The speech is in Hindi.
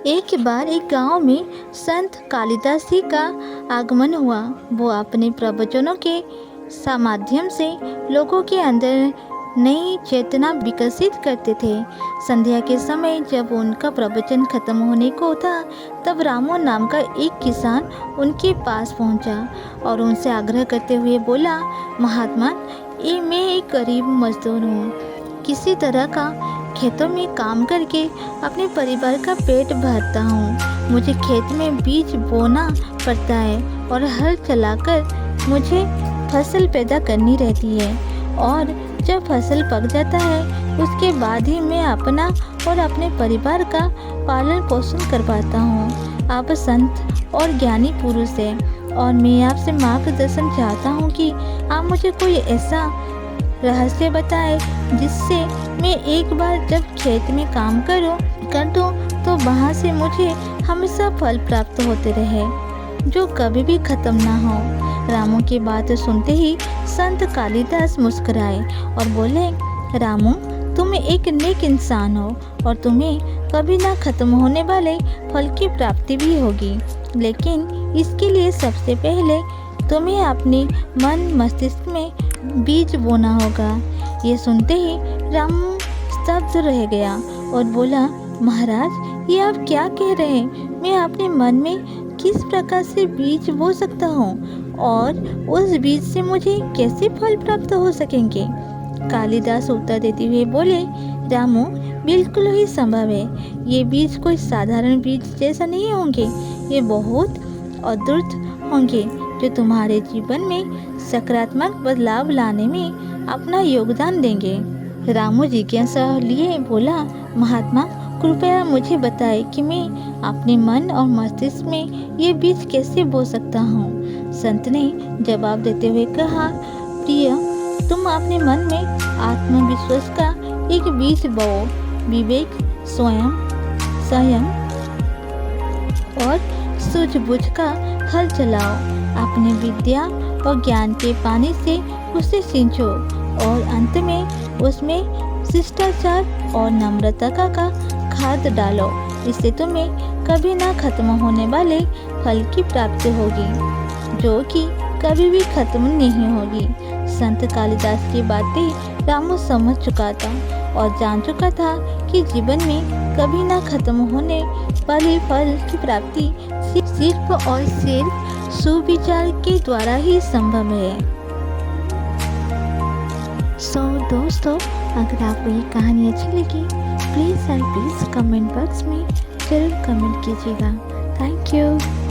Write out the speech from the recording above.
एक बार एक गांव में संत कालिदास जी का आगमन हुआ। वो अपने प्रवचनों के माध्यम से लोगों के अंदर नई चेतना विकसित करते थे। संध्या के समय जब उनका प्रवचन खत्म होने को था, तब रामू नाम का एक किसान उनके पास पहुंचा और उनसे आग्रह करते हुए बोला, महात्मा, मैं एक गरीब मजदूर हूँ। किसी तरह का खेतों में काम करके अपने परिवार का पेट भरता हूँ। मुझे खेत में बीज बोना पड़ता है और हल चलाकर मुझे फसल पैदा करनी रहती है, और जब फसल पक जाता है उसके बाद ही मैं अपना और अपने परिवार का पालन पोषण कर पाता हूँ। आप संत और ज्ञानी पुरुष हैं और मैं आपसे मार्गदर्शन चाहता हूँ कि आप मुझे कोई ऐसा रहस्य बताए जिससे मैं एक बार जब खेत में काम कर दूं तो वहाँ से मुझे हमेशा फल प्राप्त होते रहे, जो कभी भी खत्म ना हो। रामू की बात सुनते ही संत कालिदास मुस्कुराए और बोले, रामू, तुम एक नेक इंसान हो और तुम्हें कभी ना खत्म होने वाले फल की प्राप्ति भी होगी, लेकिन इसके लिए सबसे पहले तुम्हें अपने मन मस्तिष्क में बीज बोना होगा। ये सुनते ही रामू स्तब्ध रह गया और बोला, महाराज, ये आप क्या कह रहे हैं? मैं अपने मन में किस प्रकार से बीज बो सकता हूँ और उस बीज से मुझे कैसे फल प्राप्त हो सकेंगे? कालिदास उत्तर देते हुए बोले, रामू, बिल्कुल ही संभव है। ये बीज कोई साधारण बीज जैसा नहीं होंगे, ये बहुत अद्भुत होंगे जो तुम्हारे जीवन में सकारात्मक बदलाव लाने में अपना योगदान देंगे। रामू जिज्ञासा लिए बोला, महात्मा, कृपया मुझे बताएं कि मैं अपने मन और मस्तिष्क में ये बीज कैसे बो सकता हूँ। संत ने जवाब देते हुए कहा, प्रिय, तुम अपने मन में आत्मविश्वास का एक बीज बोओ। विवेक, स्वयं संयम और सूझबूझ का हल चलाओ। अपने विद्या और ज्ञान के पानी से उसे सींचो और अंत में उसमें शिष्टाचार और नम्रता का खाद डालो। इससे तुम्हें कभी ना खत्म होने वाले फल की प्राप्ति होगी, जो कि कभी भी खत्म नहीं होगी। संत कालिदास की बातें रामू समझ चुका था और जान चुका था कि जीवन में कभी ना खत्म होने वाले फल की प्राप्ति सिर्फ और सिर्फ सुविचार के द्वारा ही संभव है। दोस्तों, अगर आपको ये कहानी अच्छी लगी, प्लीज़ कमेंट बॉक्स में ज़रूर कमेंट कीजिएगा। Thank you.